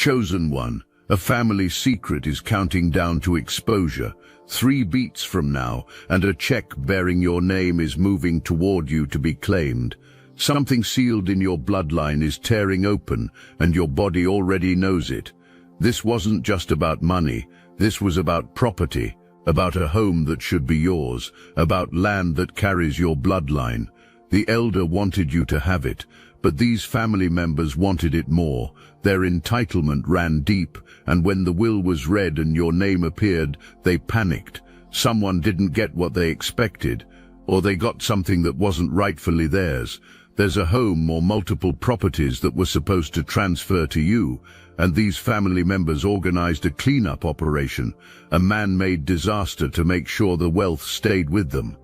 Chosen one, a family secret is counting down to exposure. 3 beats from now, and a check bearing your name is moving toward you to be claimed. Something sealed in your bloodline is tearing open, and your body already knows it. This wasn't just about money. This was about property, about a home that should be yours, about land that carries your bloodline. The elder wanted you to have it, but these family members wanted it more. Their entitlement ran deep, and when the will was read and your name appeared, they panicked. Someone didn't get what they expected, or they got something that wasn't rightfully theirs. There's a home or multiple properties that were supposed to transfer to you, and these family members organized a cleanup operation, a man-made disaster to make sure the wealth stayed with them.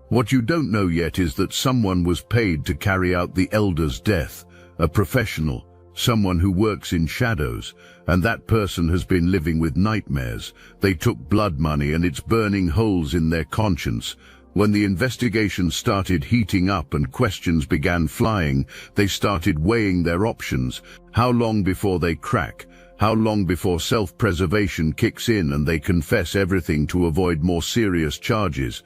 What you don't know yet is that someone was paid to carry out the elder's death, a professional, someone who works in shadows, and that person has been living with nightmares. They took blood money and it's burning holes in their conscience. When the investigation started heating up and questions began flying, they started weighing their options. How long before they crack? How long before self-preservation kicks in and they confess everything to avoid more serious charges?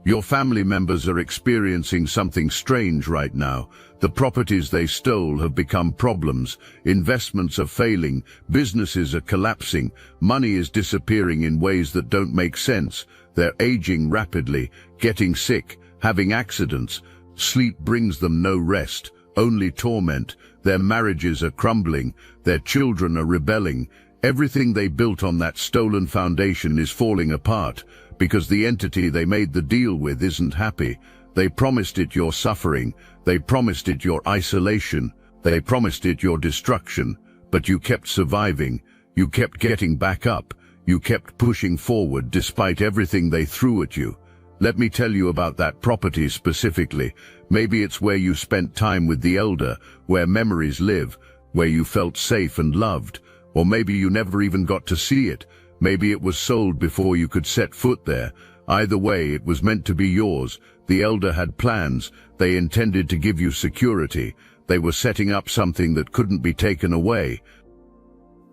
Your family members are experiencing something strange right now. The properties they stole have become problems. Investments are failing. Businesses are collapsing. Money is disappearing in ways that don't make sense. They're aging rapidly, getting sick, having accidents. Sleep brings them no rest, only torment. Their marriages are crumbling. Their children are rebelling. Everything they built on that stolen foundation is falling apart, because the entity they made the deal with isn't happy. They promised it your suffering. They promised it your isolation. They promised it your destruction. But you kept surviving. You kept getting back up. You kept pushing forward despite everything they threw at you. Let me tell you about that property specifically. Maybe it's where you spent time with the elder, where memories live, where you felt safe and loved. Or maybe you never even got to see it. Maybe it was sold before you could set foot there. Either way, it was meant to be yours. The elder had plans. They intended to give you security. They were setting up something that couldn't be taken away.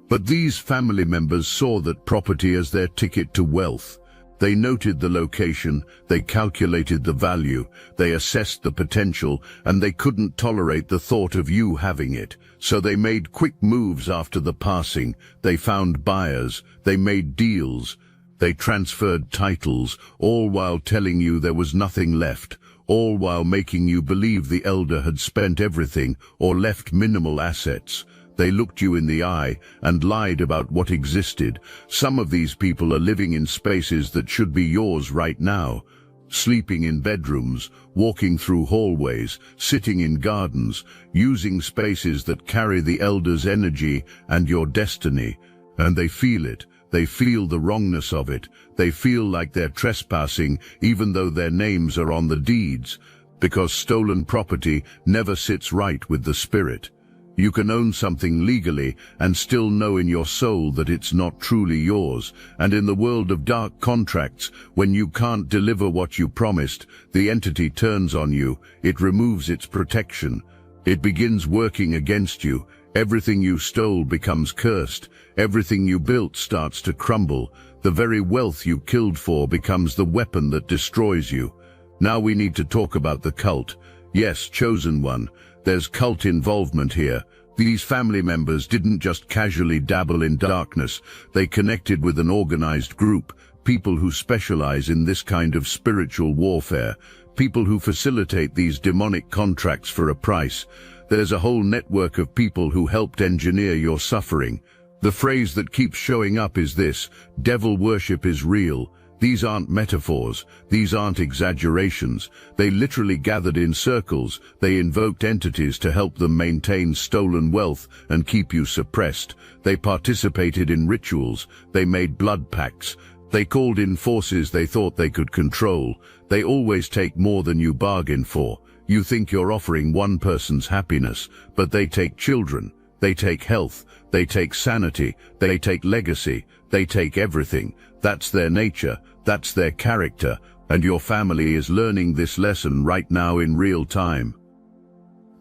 But these family members saw that property as their ticket to wealth. They noted the location, they calculated the value, they assessed the potential, and they couldn't tolerate the thought of you having it. So they made quick moves after the passing. They found buyers, they made deals, they transferred titles, all while telling you there was nothing left, all while making you believe the elder had spent everything or left minimal assets. They looked you in the eye and lied about what existed. Some of these people are living in spaces that should be yours right now, sleeping in bedrooms, walking through hallways, sitting in gardens, using spaces that carry the elder's energy and your destiny. And they feel it. They feel the wrongness of it. They feel like they're trespassing even though their names are on the deeds, because stolen property never sits right with the spirit. You can own something legally and still know in your soul that it's not truly yours. And in the world of dark contracts, when you can't deliver what you promised, the entity turns on you. It removes its protection. It begins working against you. Everything you stole becomes cursed. Everything you built starts to crumble. The very wealth you killed for becomes the weapon that destroys you. Now we need to talk about the cult. Yes, chosen one. There's cult involvement here. These family members didn't just casually dabble in darkness. They connected with an organized group, people who specialize in this kind of spiritual warfare, people who facilitate these demonic contracts for a price. There's a whole network of people who helped engineer your suffering. The phrase that keeps showing up is this: devil worship is real. These aren't metaphors. These aren't exaggerations. They literally gathered in circles. They invoked entities to help them maintain stolen wealth and keep you suppressed. They participated in rituals. They made blood pacts. They called in forces they thought they could control. They always take more than you bargain for. You think you're offering one person's happiness, but they take children. They take health. They take sanity. They take legacy. They take everything. That's their nature. That's their character. And your family is learning this lesson right now in real time.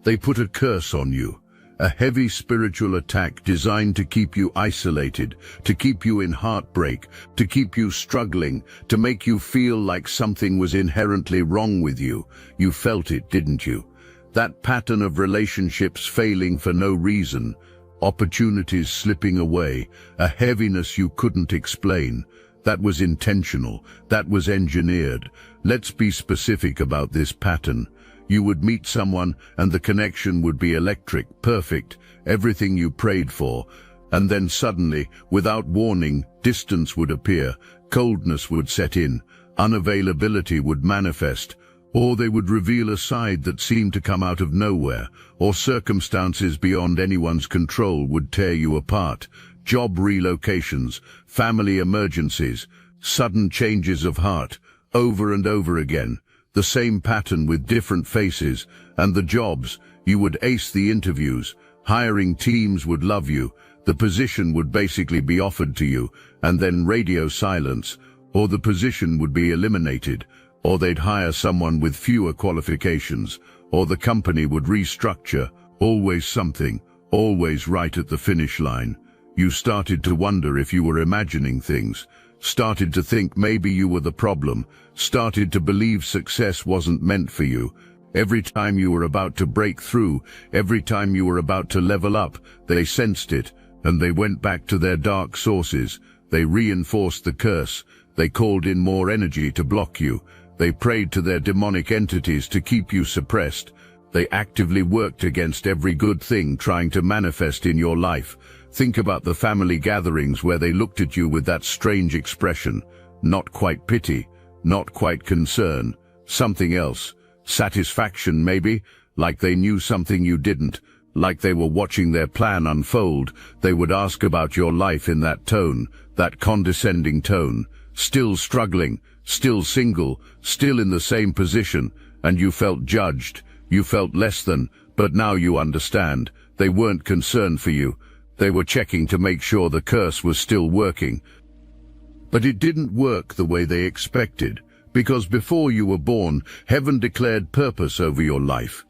They put a curse on you, A heavy spiritual attack designed to keep you isolated, to keep you in heartbreak, to keep you struggling, to make you feel like something was inherently wrong with you. You felt it, didn't you? That pattern of relationships failing for no reason, opportunities slipping away, a heaviness you couldn't explain. That was intentional, that was engineered. Let's be specific about this pattern. You would meet someone and the connection would be electric, perfect, everything you prayed for. And then suddenly, without warning, distance would appear, coldness would set in, unavailability would manifest, or they would reveal a side that seemed to come out of nowhere, or circumstances beyond anyone's control would tear you apart. Job relocations, family emergencies, sudden changes of heart, over and over again. The same pattern with different faces, and the jobs, you would ace the interviews, hiring teams would love you, the position would basically be offered to you, and then radio silence, or the position would be eliminated, or they'd hire someone with fewer qualifications, or the company would restructure, always something, always right at the finish line. You started to wonder if you were imagining things, started to think maybe you were the problem, started to believe success wasn't meant for you. Every time you were about to break through, every time you were about to level up, they sensed it, and they went back to their dark sources. They reinforced the curse. They called in more energy to block you. They prayed to their demonic entities to keep you suppressed. They actively worked against every good thing trying to manifest in your life. Think about the family gatherings where they looked at you with that strange expression. Not quite pity, not quite concern, something else. Satisfaction maybe, like they knew something you didn't, like they were watching their plan unfold. They would ask about your life in that tone, that condescending tone. Still struggling, still single, still in the same position, and you felt judged, you felt less than, but now you understand. They weren't concerned for you. They were checking to make sure the curse was still working. But it didn't work the way they expected, because before you were born, heaven declared purpose over your life.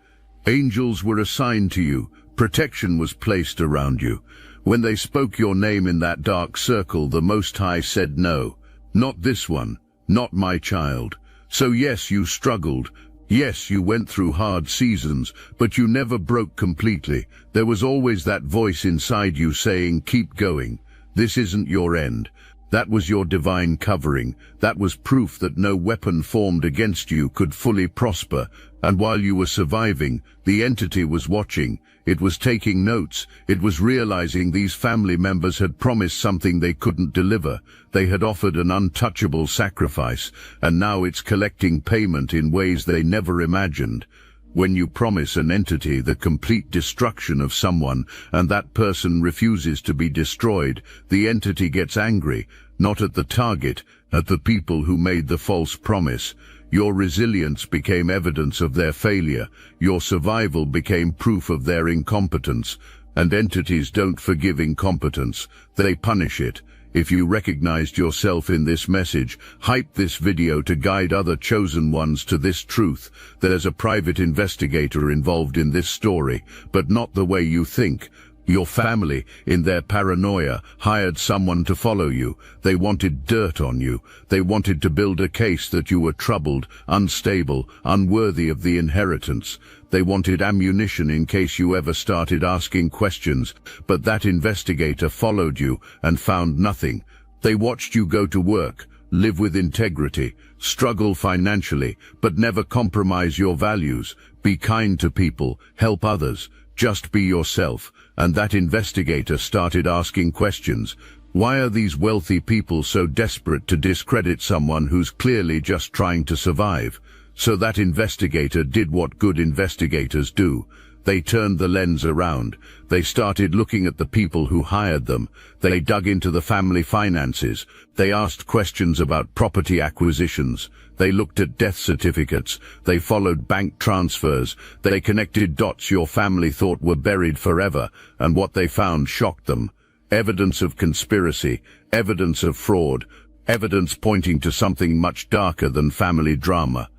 Angels were assigned to you, protection was placed around you. When they spoke your name in that dark circle, the Most High said no, not this one, not my child. So yes, you struggled. Yes, you went through hard seasons, but you never broke completely. There was always that voice inside you saying, keep going. This isn't your end. That was your divine covering. That was proof that no weapon formed against you could fully prosper. And while you were surviving, the entity was watching. It was taking notes. It was realizing these family members had promised something they couldn't deliver. They had offered an untouchable sacrifice, and now it's collecting payment in ways they never imagined. When you promise an entity the complete destruction of someone and that person refuses to be destroyed, the entity gets angry, not at the target, at the people who made the false promise. Your resilience became evidence of their failure. Your survival became proof of their incompetence. And entities don't forgive incompetence. They punish it. If you recognized yourself in this message, hype this video to guide other chosen ones to this truth. There's a private investigator involved in this story, but not the way you think. Your family, in their paranoia, hired someone to follow you. They wanted dirt on you. They wanted to build a case that you were troubled, unstable, unworthy of the inheritance. They wanted ammunition in case you ever started asking questions, but that investigator followed you and found nothing. They watched you go to work, live with integrity, struggle financially, but never compromise your values. Be kind to people, help others, just be yourself. And that investigator started asking questions. Why are these wealthy people so desperate to discredit someone who's clearly just trying to survive? So that investigator did what good investigators do. They turned the lens around. They started looking at the people who hired them. They dug into the family finances. They asked questions about property acquisitions. They looked at death certificates. They followed bank transfers. They connected dots your family thought were buried forever, and what they found shocked them. Evidence of conspiracy, evidence of fraud, evidence pointing to something much darker than family drama.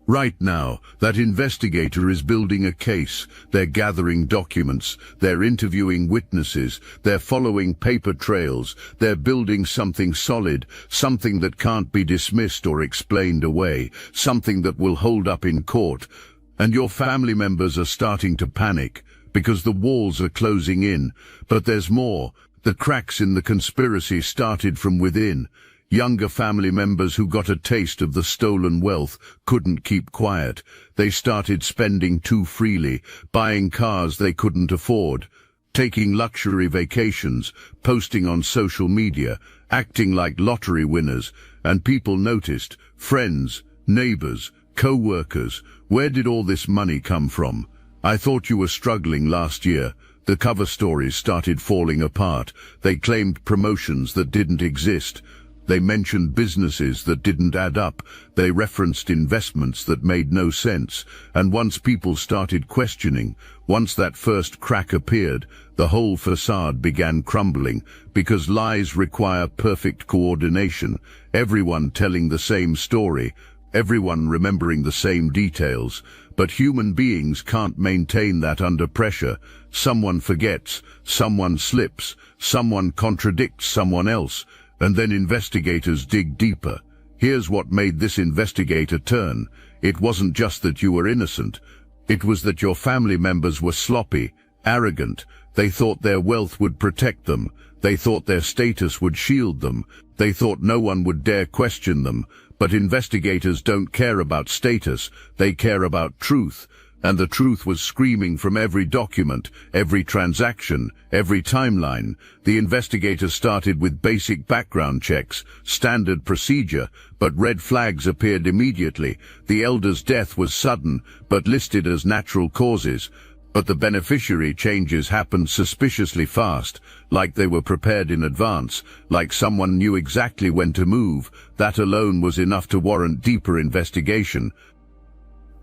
Right now, that investigator is building a case. They're gathering documents, they're interviewing witnesses, they're following paper trails, they're building something solid, something that can't be dismissed or explained away, something that will hold up in court. And your family members are starting to panic, because the walls are closing in. But there's more. The cracks in the conspiracy started from within. Younger family members who got a taste of the stolen wealth couldn't keep quiet. They started spending too freely, buying cars they couldn't afford, taking luxury vacations, posting on social media, acting like lottery winners, and people noticed. Friends, neighbors, co-workers, where did all this money come from? I thought you were struggling last year. The cover stories started falling apart. They claimed promotions that didn't exist. They mentioned businesses that didn't add up. They referenced investments that made no sense. And once people started questioning, once that first crack appeared, the whole facade began crumbling, because lies require perfect coordination, everyone telling the same story, everyone remembering the same details. But human beings can't maintain that under pressure. Someone forgets, someone slips, someone contradicts someone else. And then investigators dig deeper. Here's what made this investigator turn. It wasn't just that you were innocent. It was that your family members were sloppy, arrogant. They thought their wealth would protect them. They thought their status would shield them. They thought no one would dare question them. But investigators don't care about status. They care about truth. And the truth was screaming from every document, every transaction, every timeline. The investigators started with basic background checks, standard procedure, but red flags appeared immediately. The elder's death was sudden, but listed as natural causes. But the beneficiary changes happened suspiciously fast, like they were prepared in advance, like someone knew exactly when to move. That alone was enough to warrant deeper investigation.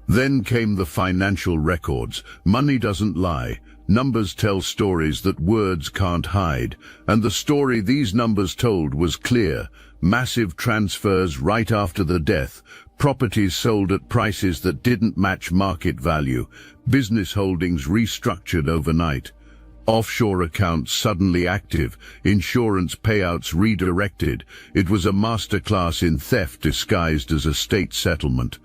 Then came the financial records. Money doesn't lie. Numbers tell stories that words can't hide. And the story these numbers told was clear. Massive transfers right after the death. Properties sold at prices that didn't match market value. Business holdings restructured overnight. Offshore accounts suddenly active. Insurance payouts redirected. It was a masterclass in theft disguised as a state settlement.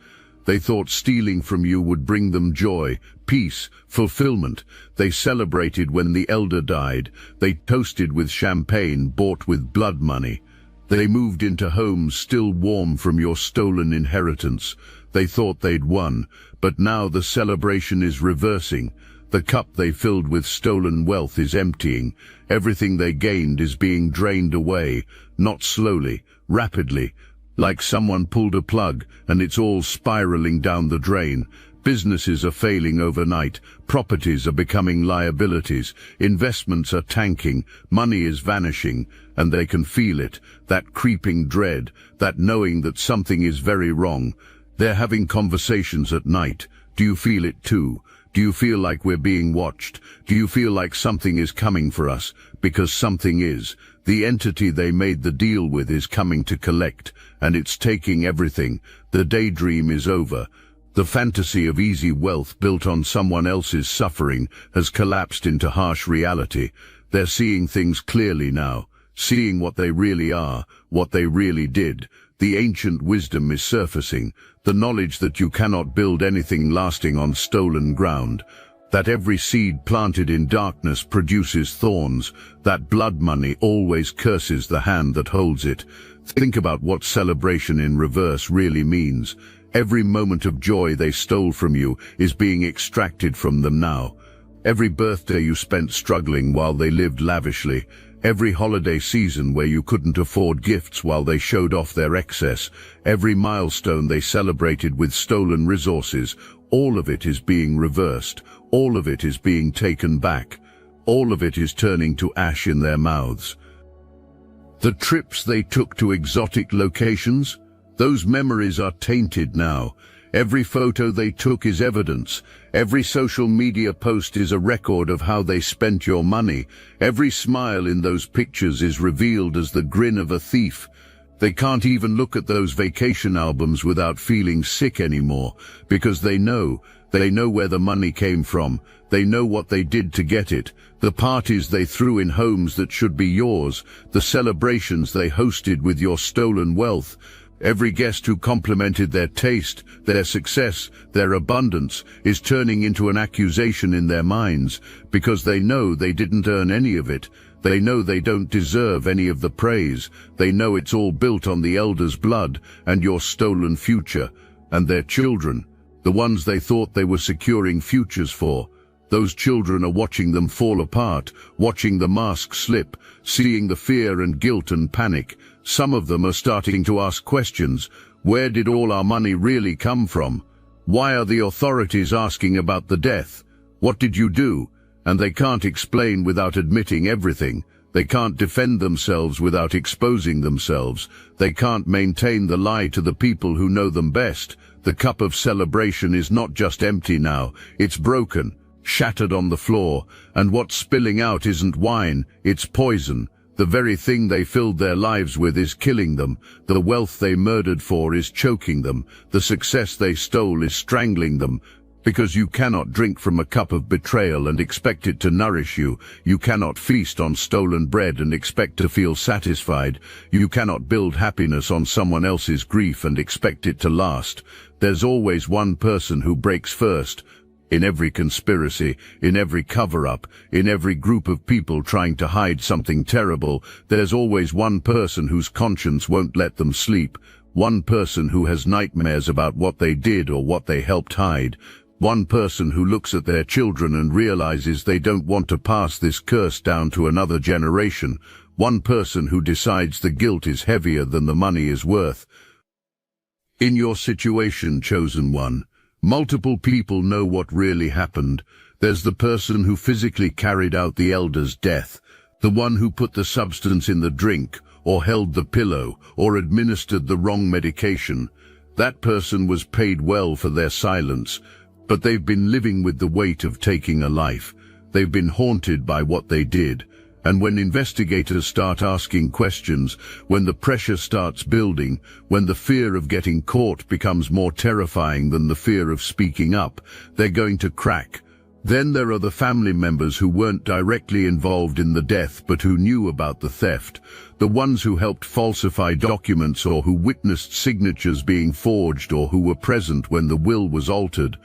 They thought stealing from you would bring them joy, peace, fulfillment. They celebrated when the elder died. They toasted with champagne bought with blood money. They moved into homes still warm from your stolen inheritance. They thought they'd won, but now the celebration is reversing. The cup they filled with stolen wealth is emptying. Everything they gained is being drained away, not slowly, rapidly. Like someone pulled a plug, and it's all spiraling down the drain. Businesses are failing overnight. Properties are becoming liabilities. Investments are tanking. Money is vanishing, and they can feel it. That creeping dread, that knowing that something is very wrong. They're having conversations at night. Do you feel it too? Do you feel like we're being watched? Do you feel like something is coming for us? Because something is. The entity they made the deal with is coming to collect, and it's taking everything. The daydream is over. The fantasy of easy wealth built on someone else's suffering has collapsed into harsh reality. They're seeing things clearly now, seeing what they really are, what they really did. The ancient wisdom is surfacing, the knowledge that you cannot build anything lasting on stolen ground, that every seed planted in darkness produces thorns, that blood money always curses the hand that holds it. Think about what celebration in reverse really means. Every moment of joy they stole from you is being extracted from them now. Every birthday you spent struggling while they lived lavishly, every holiday season where you couldn't afford gifts while they showed off their excess, every milestone they celebrated with stolen resources, all of it is being reversed, all of it is being taken back, all of it is turning to ash in their mouths. The trips they took to exotic locations, those memories are tainted now. Every photo they took is evidence. Every social media post is a record of how they spent your money. Every smile in those pictures is revealed as the grin of a thief. They can't even look at those vacation albums without feeling sick anymore, because they know where the money came from. They know what they did to get it, the parties they threw in homes that should be yours, the celebrations they hosted with your stolen wealth. Every guest who complimented their taste, their success, their abundance is turning into an accusation in their minds, because they know they didn't earn any of it. They know they don't deserve any of the praise. They know it's all built on the elders' blood and your stolen future. And their children, the ones they thought they were securing futures for, those children are watching them fall apart, watching the mask slip, seeing the fear and guilt and panic. Some of them are starting to ask questions. Where did all our money really come from? Why are the authorities asking about the death? What did you do? And they can't explain without admitting everything. They can't defend themselves without exposing themselves. They can't maintain the lie to the people who know them best. The cup of celebration is not just empty now, it's broken, shattered on the floor, and what's spilling out isn't wine, it's poison. The very thing they filled their lives with is killing them. The wealth they murdered for is choking them. The success they stole is strangling them. Because you cannot drink from a cup of betrayal and expect it to nourish you. You cannot feast on stolen bread and expect to feel satisfied. You cannot build happiness on someone else's grief and expect it to last. There's always one person who breaks first. In every conspiracy, in every cover-up, in every group of people trying to hide something terrible, there's always one person whose conscience won't let them sleep. One person who has nightmares about what they did or what they helped hide. One person who looks at their children and realizes they don't want to pass this curse down to another generation. One person who decides the guilt is heavier than the money is worth. In your situation, chosen one, multiple people know what really happened. There's the person who physically carried out the elder's death, the one who put the substance in the drink, or held the pillow, or administered the wrong medication. That person was paid well for their silence, but they've been living with the weight of taking a life. They've been haunted by what they did. And when investigators start asking questions, when the pressure starts building, when the fear of getting caught becomes more terrifying than the fear of speaking up, they're going to crack. Then there are the family members who weren't directly involved in the death but who knew about the theft, the ones who helped falsify documents or who witnessed signatures being forged or who were present when the will was altered.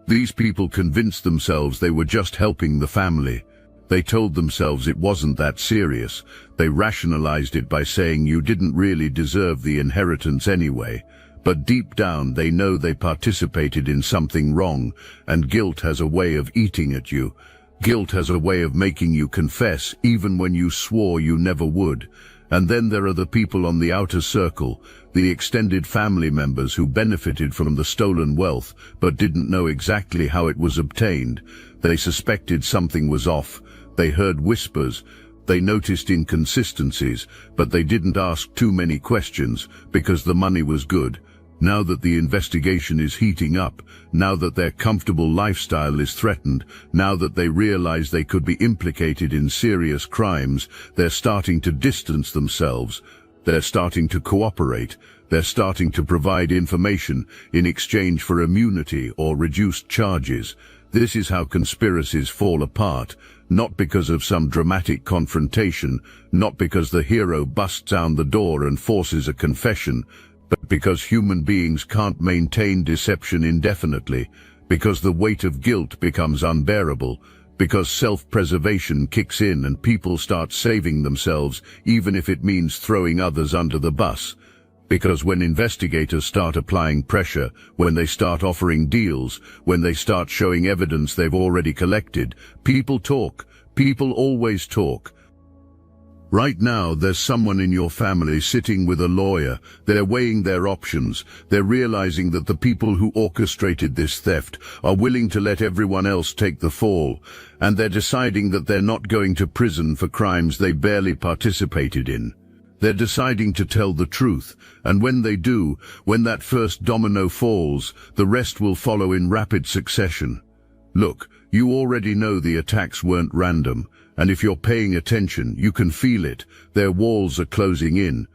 These people convinced themselves they were just helping the family. They told themselves it wasn't that serious. They rationalized it by saying you didn't really deserve the inheritance anyway. But deep down they know they participated in something wrong, and guilt has a way of eating at you. Guilt has a way of making you confess even when you swore you never would. And then there are the people on the outer circle, the extended family members who benefited from the stolen wealth but didn't know exactly how it was obtained. They suspected something was off. They heard whispers. They noticed inconsistencies, but they didn't ask too many questions because the money was good. Now that the investigation is heating up, now that their comfortable lifestyle is threatened, now that they realize they could be implicated in serious crimes, they're starting to distance themselves. They're starting to cooperate. They're starting to provide information in exchange for immunity or reduced charges. This is how conspiracies fall apart, not because of some dramatic confrontation, not because the hero busts down the door and forces a confession, but because human beings can't maintain deception indefinitely, because the weight of guilt becomes unbearable, because self-preservation kicks in and people start saving themselves even if it means throwing others under the bus. Because when investigators start applying pressure, when they start offering deals, when they start showing evidence they've already collected, people talk. People always talk. Right now, there's someone in your family sitting with a lawyer. They're weighing their options. They're realizing that the people who orchestrated this theft are willing to let everyone else take the fall. And they're deciding that they're not going to prison for crimes they barely participated in. They're deciding to tell the truth. And when they do, when that first domino falls, the rest will follow in rapid succession. Look, you already know the attacks weren't random. And if you're paying attention, you can feel it. Their walls are closing in.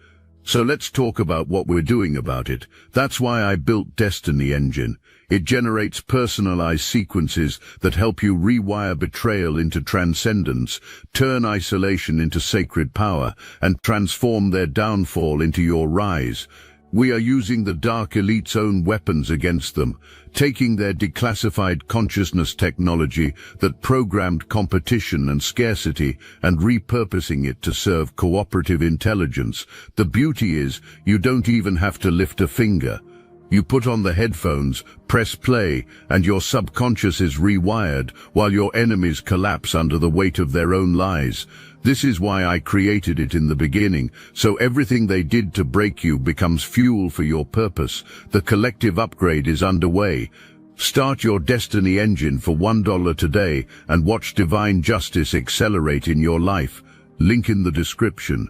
So let's talk about what we're doing about it. That's why I built Destiny Engine. It generates personalized sequences that help you rewire betrayal into transcendence, turn isolation into sacred power, and transform their downfall into your rise. We are using the Dark Elite's own weapons against them, taking their declassified consciousness technology that programmed competition and scarcity and repurposing it to serve cooperative intelligence. The beauty is, you don't even have to lift a finger. You put on the headphones, press play, and your subconscious is rewired while your enemies collapse under the weight of their own lies. This is why I created it in the beginning, so everything they did to break you becomes fuel for your purpose. The collective upgrade is underway. Start your Destiny Engine for $1 today and watch divine justice accelerate in your life. Link in the description.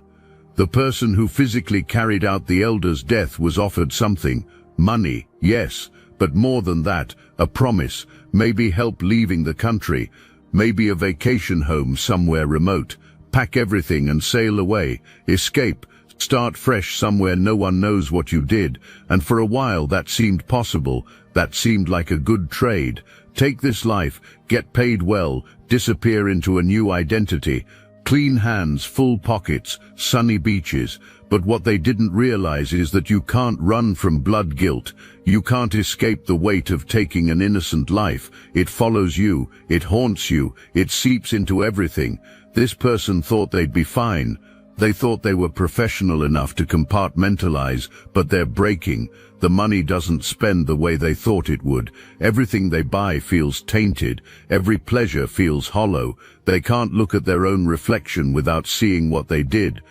The person who physically carried out the Elder's death was offered something. Money, yes, but more than that, a promise, maybe help leaving the country, maybe a vacation home somewhere remote. Pack everything and sail away, escape, start fresh somewhere no one knows what you did, and for a while that seemed possible, that seemed like a good trade. Take this life, get paid well, disappear into a new identity. Clean hands, full pockets, sunny beaches. But what they didn't realize is that you can't run from blood guilt. You can't escape the weight of taking an innocent life. It follows you, it haunts you, it seeps into everything. This person thought they'd be fine. They thought they were professional enough to compartmentalize, but they're breaking. The money doesn't spend the way they thought it would. Everything they buy feels tainted. Every pleasure feels hollow. They can't look at their own reflection without seeing what they did.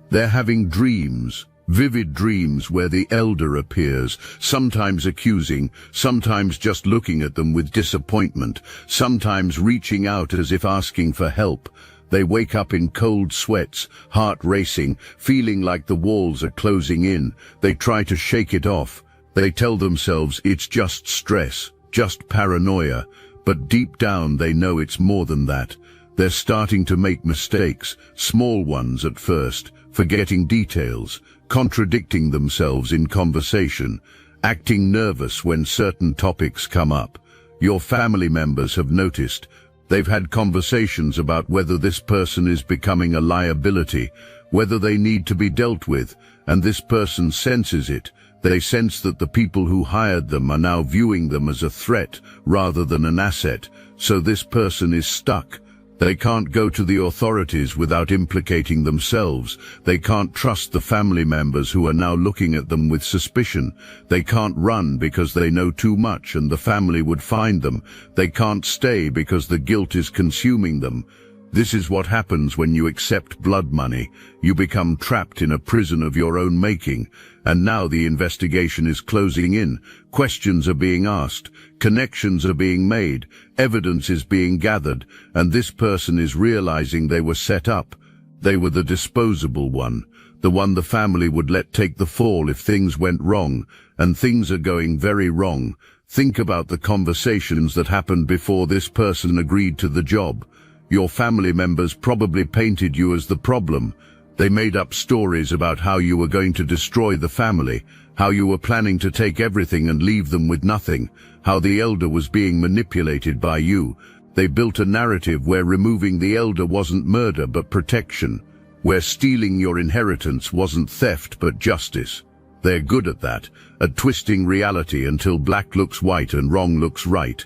They're having dreams, vivid dreams where the Elder appears, sometimes accusing, sometimes just looking at them with disappointment, sometimes reaching out as if asking for help. They wake up in cold sweats, heart racing, feeling like the walls are closing in. They try to shake it off. They tell themselves it's just stress, just paranoia, but deep down they know it's more than that. They're starting to make mistakes, small ones at first, forgetting details, contradicting themselves in conversation, acting nervous when certain topics come up. Your family members have noticed. They've had conversations about whether this person is becoming a liability, whether they need to be dealt with, and this person senses it. They sense that the people who hired them are now viewing them as a threat rather than an asset, so this person is stuck. They can't go to the authorities without implicating themselves. They can't trust the family members who are now looking at them with suspicion. They can't run because they know too much and the family would find them. They can't stay because the guilt is consuming them. This is what happens when you accept blood money. You become trapped in a prison of your own making. And now the investigation is closing in. Questions are being asked. Connections are being made. Evidence is being gathered. And this person is realizing they were set up. They were the disposable one. The one the family would let take the fall if things went wrong. And things are going very wrong. Think about the conversations that happened before this person agreed to the job. Your family members probably painted you as the problem. They made up stories about how you were going to destroy the family, how you were planning to take everything and leave them with nothing, how the Elder was being manipulated by you. They built a narrative where removing the Elder wasn't murder but protection, where stealing your inheritance wasn't theft but justice. They're good at that, at twisting reality until black looks white and wrong looks right.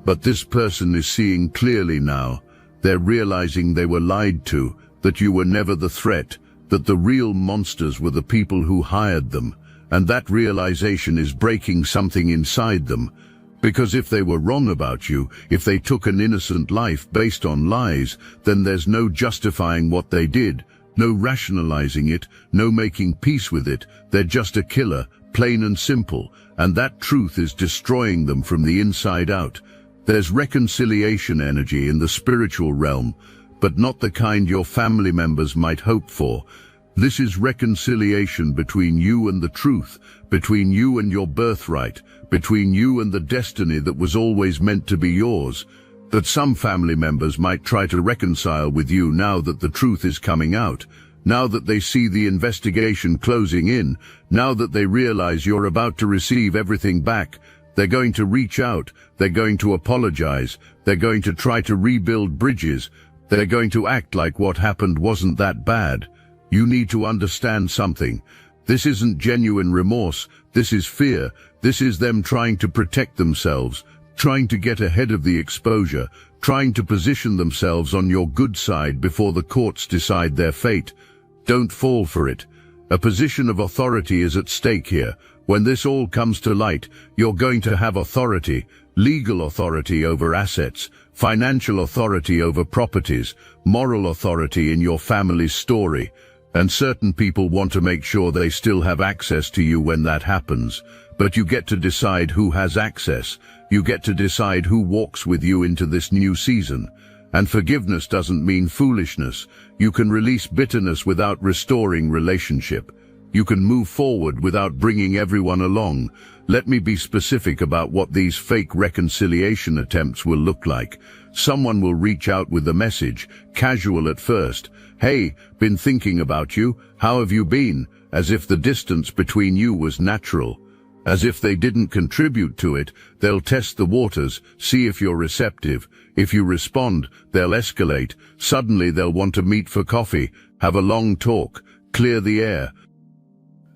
But this person is seeing clearly now. They're realizing they were lied to, that you were never the threat, that the real monsters were the people who hired them, and that realization is breaking something inside them. Because if they were wrong about you, if they took an innocent life based on lies, then there's no justifying what they did, no rationalizing it, no making peace with it. They're just a killer, plain and simple, and that truth is destroying them from the inside out. There's reconciliation energy in the spiritual realm, but not the kind your family members might hope for. This is reconciliation between you and the truth, between you and your birthright, between you and the destiny that was always meant to be yours, that some family members might try to reconcile with you now that the truth is coming out. now that they see the investigation closing in, now that they realize you're about to receive everything back, they're going to reach out, they're going to apologize, they're going to try to rebuild bridges, they're going to act like what happened wasn't that bad. You need to understand something. This isn't genuine remorse, this is fear, this is them trying to protect themselves, trying to get ahead of the exposure, trying to position themselves on your good side before the courts decide their fate. Don't fall for it. A position of authority is at stake here. When this all comes to light, you're going to have authority, legal authority over assets, financial authority over properties, moral authority in your family's story. And certain people want to make sure they still have access to you when that happens. But you get to decide who has access. You get to decide who walks with you into this new season. And forgiveness doesn't mean foolishness. You can release bitterness without restoring relationship. You can move forward without bringing everyone along. Let me be specific about what these fake reconciliation attempts will look like. Someone will reach out with a message, casual at first. Hey, been thinking about you. How have you been? As if the distance between you was natural. As if they didn't contribute to it. They'll test the waters, see if you're receptive. If you respond, they'll escalate. Suddenly they'll want to meet for coffee, have a long talk, clear the air.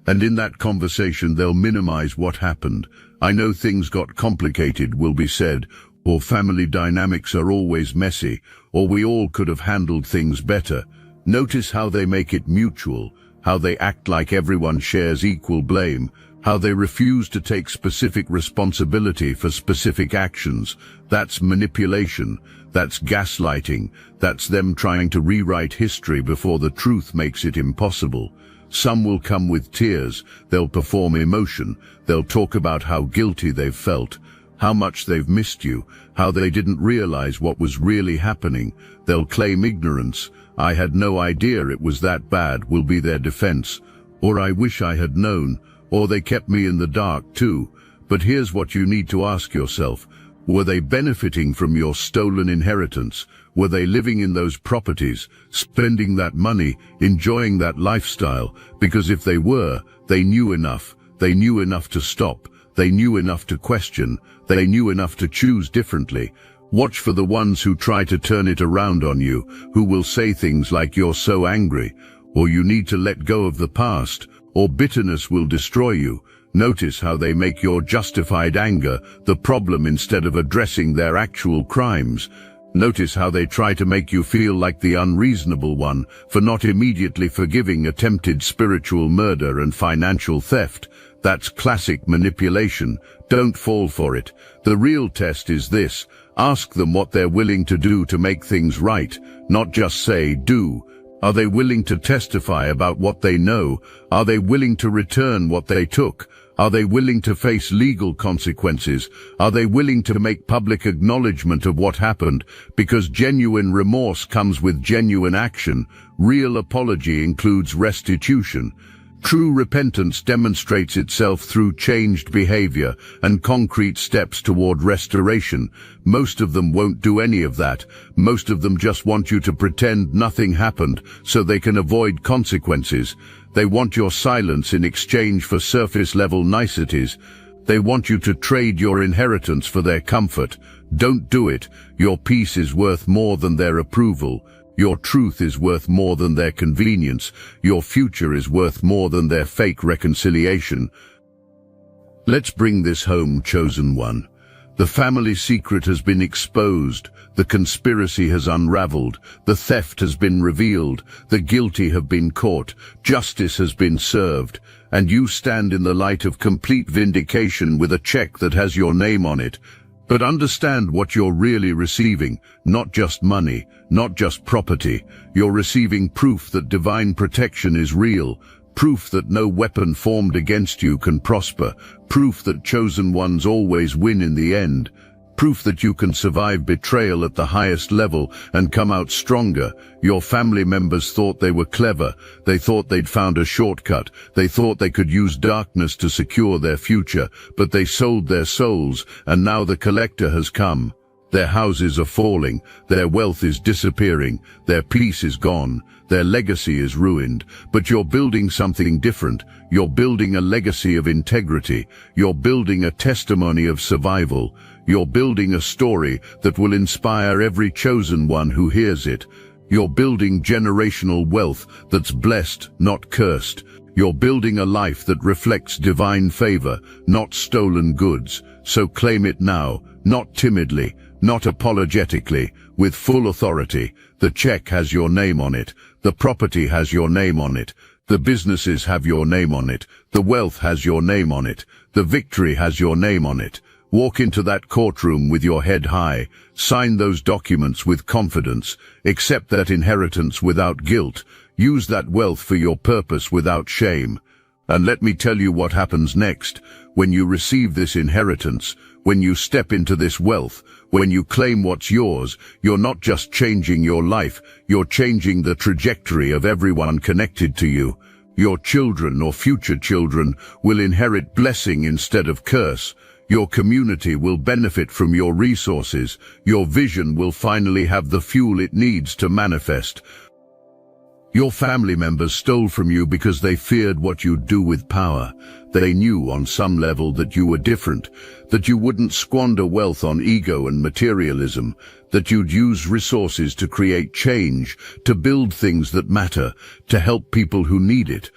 And in that conversation they'll minimize what happened. I know things got complicated, will be said, or family dynamics are always messy, or we all could have handled things better. Notice how they make it mutual, how they act like everyone shares equal blame, how they refuse to take specific responsibility for specific actions. That's manipulation, that's gaslighting, that's them trying to rewrite history before the truth makes it impossible. Some will come with tears, they'll perform emotion, they'll talk about how guilty they've felt, how much they've missed you, how they didn't realize what was really happening. They'll claim ignorance. I had no idea it was that bad, will be their defense. Or I wish I had known, or they kept me in the dark too. But here's what you need to ask yourself. Were they benefiting from your stolen inheritance? Were they living in those properties, spending that money, enjoying that lifestyle? Because if they were, they knew enough. They knew enough to stop. They knew enough to question. They knew enough to choose differently. Watch for the ones who try to turn it around on you, who will say things like you're so angry, or you need to let go of the past, or bitterness will destroy you. Notice how they make your justified anger the problem instead of addressing their actual crimes. Notice how they try to make you feel like the unreasonable one for not immediately forgiving attempted spiritual murder and financial theft. That's classic manipulation. Don't fall for it. The real test is this. Ask them what they're willing to do to make things right, not just say, do. Are they willing to testify about what they know? Are they willing to return what they took? Are they willing to face legal consequences? Are they willing to make public acknowledgement of what happened? Because genuine remorse comes with genuine action. Real apology includes restitution. True repentance demonstrates itself through changed behavior and concrete steps toward restoration. Most of them won't do any of that. Most of them just want you to pretend nothing happened so they can avoid consequences. They want your silence in exchange for surface-level niceties. They want you to trade your inheritance for their comfort. Don't do it. Your peace is worth more than their approval. Your truth is worth more than their convenience. Your future is worth more than their fake reconciliation. Let's bring this home, chosen one. The family secret has been exposed. The conspiracy has unraveled. The theft has been revealed. The guilty have been caught. Justice has been served. And you stand in the light of complete vindication with a check that has your name on it. But understand what you're really receiving, not just money, not just property. You're receiving proof that divine protection is real, proof that no weapon formed against you can prosper, proof that chosen ones always win in the end, proof that you can survive betrayal at the highest level and come out stronger. Your family members thought they were clever. They thought they'd found a shortcut. They thought they could use darkness to secure their future, but they sold their souls, and now the collector has come. Their houses are falling, their wealth is disappearing, their peace is gone, their legacy is ruined. But you're building something different. You're building a legacy of integrity. You're building a testimony of survival. You're building a story that will inspire every chosen one who hears it. You're building generational wealth that's blessed, not cursed. You're building a life that reflects divine favor, not stolen goods. So claim it now, not timidly, not apologetically, with full authority. The check has your name on it. The property has your name on it. The businesses have your name on it. The wealth has your name on it. The victory has your name on it. Walk into that courtroom with your head high. Sign those documents with confidence. Accept that inheritance without guilt. Use that wealth for your purpose without shame. And let me tell you what happens next. When you receive this inheritance, when you step into this wealth, when you claim what's yours, you're not just changing your life, you're changing the trajectory of everyone connected to you. Your children or future children will inherit blessing instead of curse. Your community will benefit from your resources. Your vision will finally have the fuel it needs to manifest. Your family members stole from you because they feared what you'd do with power. They knew on some level that you were different, that you wouldn't squander wealth on ego and materialism, that you'd use resources to create change, to build things that matter, to help people who need it.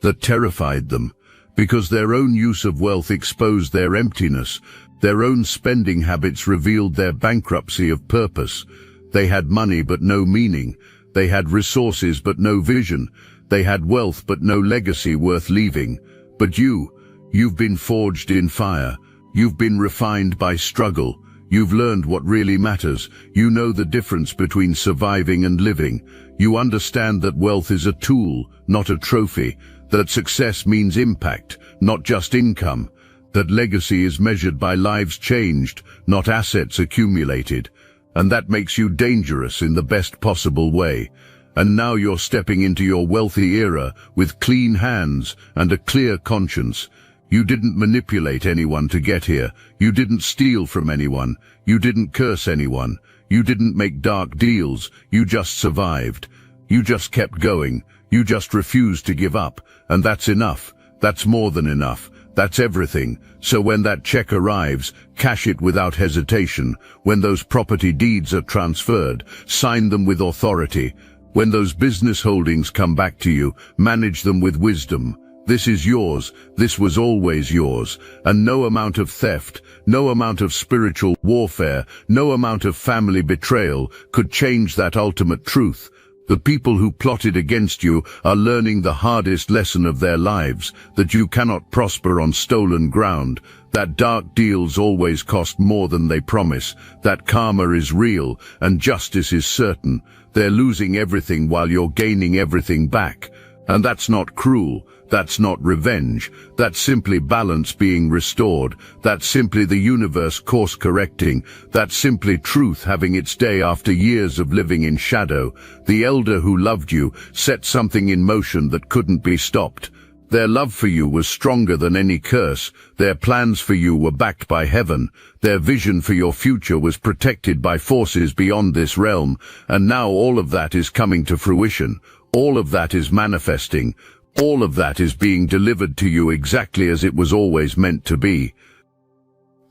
That terrified them, because their own use of wealth exposed their emptiness. Their own spending habits revealed their bankruptcy of purpose. They had money but no meaning. They had resources but no vision. They had wealth but no legacy worth leaving. But you've been forged in fire. You've been refined by struggle. You've learned what really matters. You know the difference between surviving and living. You understand that wealth is a tool, not a trophy. That success means impact, not just income. That legacy is measured by lives changed, not assets accumulated. And that makes you dangerous in the best possible way. And now you're stepping into your wealthy era with clean hands and a clear conscience. You didn't manipulate anyone to get here. You didn't steal from anyone. You didn't curse anyone. You didn't make dark deals. You just survived. You just kept going. You just refused to give up. And that's enough. That's more than enough. That's everything. So when that check arrives, cash it without hesitation. When those property deeds are transferred, sign them with authority. When those business holdings come back to you, manage them with wisdom. This is yours. This was always yours. And no amount of theft, no amount of spiritual warfare, no amount of family betrayal could change that ultimate truth. The people who plotted against you are learning the hardest lesson of their lives, that you cannot prosper on stolen ground, that dark deals always cost more than they promise, that karma is real and justice is certain. They're losing everything while you're gaining everything back. And that's not cruel. That's not revenge. That's simply balance being restored. That's simply the universe course correcting. That's simply truth having its day after years of living in shadow. The elder who loved you set something in motion that couldn't be stopped. Their love for you was stronger than any curse. Their plans for you were backed by heaven. Their vision for your future was protected by forces beyond this realm. And now all of that is coming to fruition. All of that is manifesting. All of that is being delivered to you exactly as it was always meant to be.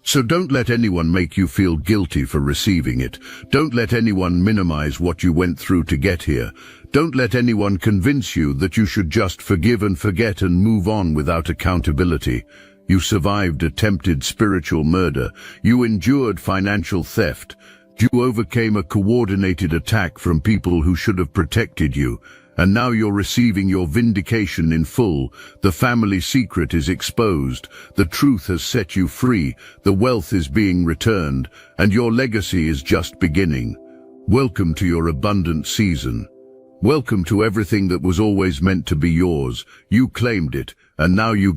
So don't let anyone make you feel guilty for receiving it. Don't let anyone minimize what you went through to get here. Don't let anyone convince you that you should just forgive and forget and move on without accountability. You survived attempted spiritual murder. You endured financial theft. You overcame a coordinated attack from people who should have protected you. And now you're receiving your vindication in full. The family secret is exposed. The truth has set you free. The wealth is being returned. And your legacy is just beginning. Welcome to your abundant season. Welcome to everything that was always meant to be yours. You claimed it, and now you